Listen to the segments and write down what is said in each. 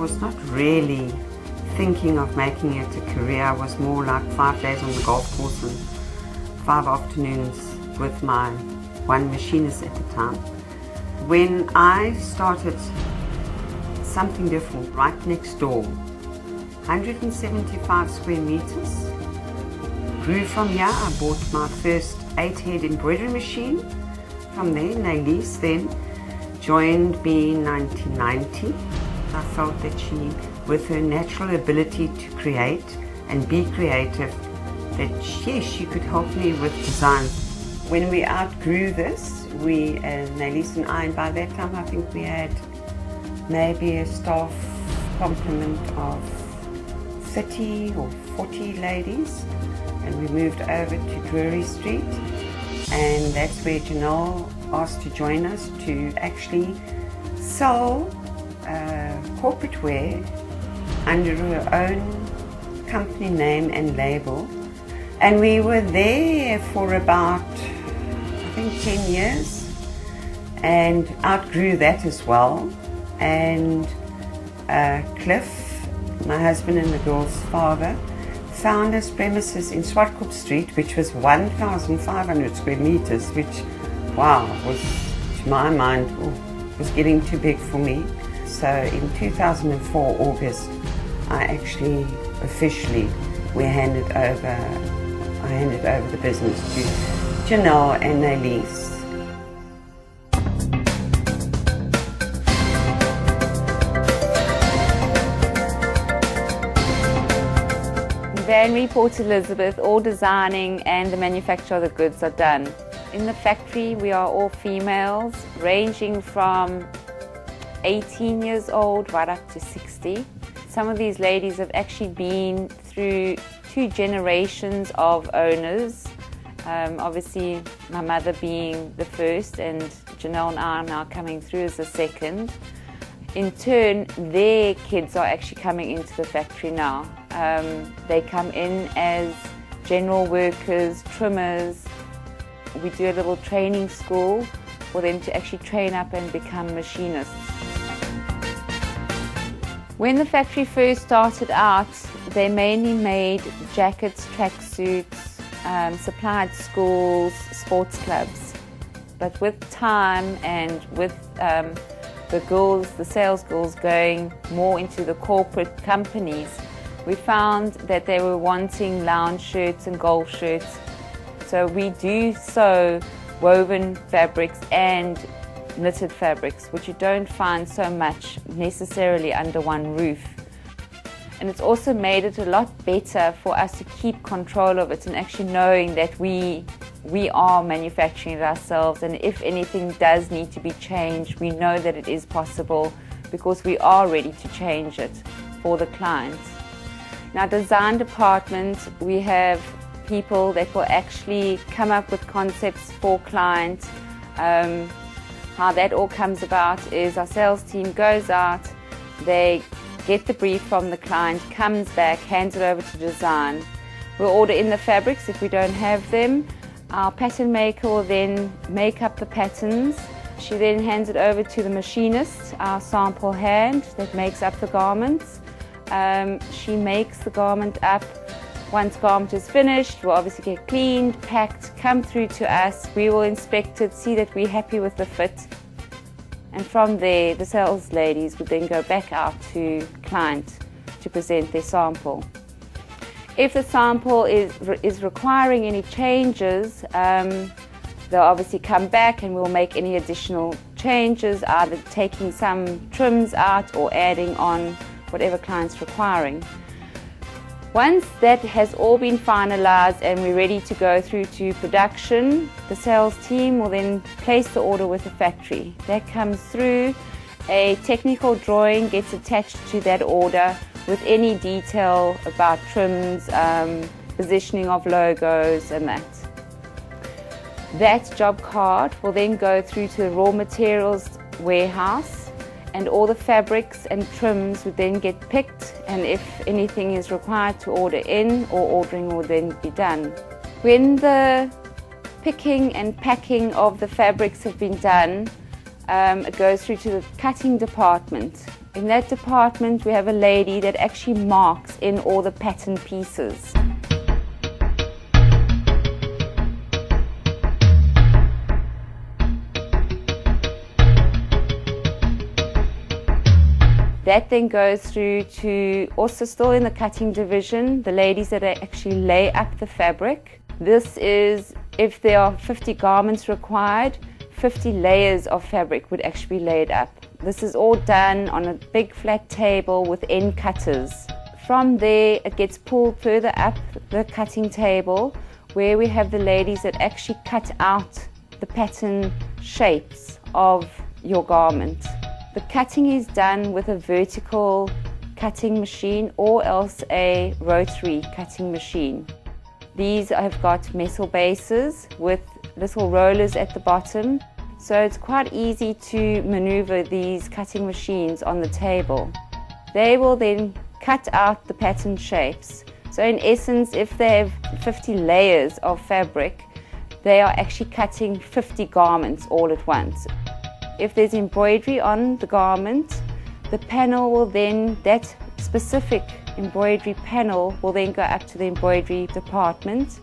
was not really thinking of making it a career. I was more like 5 days on the golf course and 5 afternoons with my one machinist at the time. When I started something different right next door, 175 square meters, grew from here. I bought my first 8-head embroidery machine. From there, Nailise then joined me in 1990. I felt that she, with her natural ability to create and be creative, that yes, she could help me with design. When we outgrew this, Nailise and I, and by that time I think we had maybe a staff complement of 30 or 40 ladies, and we moved over to Drury Street, and that's where Janelle asked to join us to actually sell corporate wear under her own company name and label. And we were there for about, I think, 10 years and outgrew that as well. And Cliff, my husband and the girl's father, found us premises in Swartkop Street, which was 1,500 square meters, which, wow, was, to my mind, was getting too big for me. So in 2004, August, I actually officially, I handed over the business to Janelle and Nailise. VANREE Port Elizabeth, all designing and the manufacture of the goods are done. In the factory we are all females, ranging from 18 years old right up to 60. Some of these ladies have actually been through 2 generations of owners. Obviously my mother being the first and Janelle and I are now coming through as the second. In turn, their kids are actually coming into the factory now. They come in as general workers, trimmers. We do a little training school for them to actually train up and become machinists. When the factory first started out, they mainly made jackets, tracksuits, supplied schools, sports clubs. But with time and with the sales girls going more into the corporate companies, we found that they were wanting lounge shirts and golf shirts. So we do sew woven fabrics and knitted fabrics, which you don't find so much necessarily under one roof. And it's also made it a lot better for us to keep control of it and actually knowing that we are manufacturing it ourselves, and if anything does need to be changed, we know that it is possible because we are ready to change it for the clients. In our design department, we have people that will actually come up with concepts for clients. How that all comes about is our sales team goes out, they get the brief from the client, comes back, hands it over to design. We'll order in the fabrics if we don't have them. Our pattern maker will then make up the patterns. She then hands it over to the machinist, our sample hand that makes up the garments. She makes the garment up. Once garment is finished, we'll obviously get cleaned, packed, come through to us. We will inspect it, see that we're happy with the fit. And from there, the sales ladies would then go back out to client to present their sample. If the sample is requiring any changes, they'll obviously come back and we'll make any additional changes, either taking some trims out or adding on whatever client's requiring. Once that has all been finalized and we're ready to go through to production, the sales team will then place the order with the factory. That comes through, a technical drawing gets attached to that order with any detail about trims, positioning of logos and that. That job card will then go through to the raw materials warehouse, and all the fabrics and trims would then get picked, and if anything is required to order in, or ordering will then be done. When the picking and packing of the fabrics have been done, it goes through to the cutting department, In that department, we have a lady that actually marks in all the pattern pieces. That then goes through to, also still in the cutting division, the ladies that actually lay up the fabric. This is, if there are 50 garments required, 50 layers of fabric would actually be laid up. This is all done on a big flat table with end cutters. From there, it gets pulled further up the cutting table, where we have the ladies that actually cut out the pattern shapes of your garment. The cutting is done with a vertical cutting machine or else a rotary cutting machine. These have got metal bases with little rollers at the bottom, so it's quite easy to maneuver these cutting machines on the table. They will then cut out the pattern shapes. So in essence, if they have 50 layers of fabric, they are actually cutting 50 garments all at once. If there's embroidery on the garment, the panel will then, that specific embroidery panel will then go up to the embroidery department.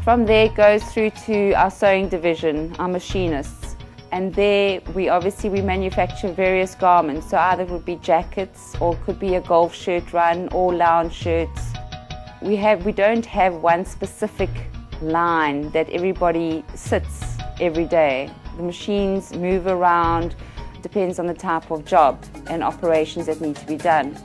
From there it goes through to our sewing division, our machinists. And there we manufacture various garments. So either it would be jackets, or it could be a golf shirt run, or lounge shirts. We don't have one specific line that everybody sits every day. The machines move around, depends on the type of job and operations that need to be done.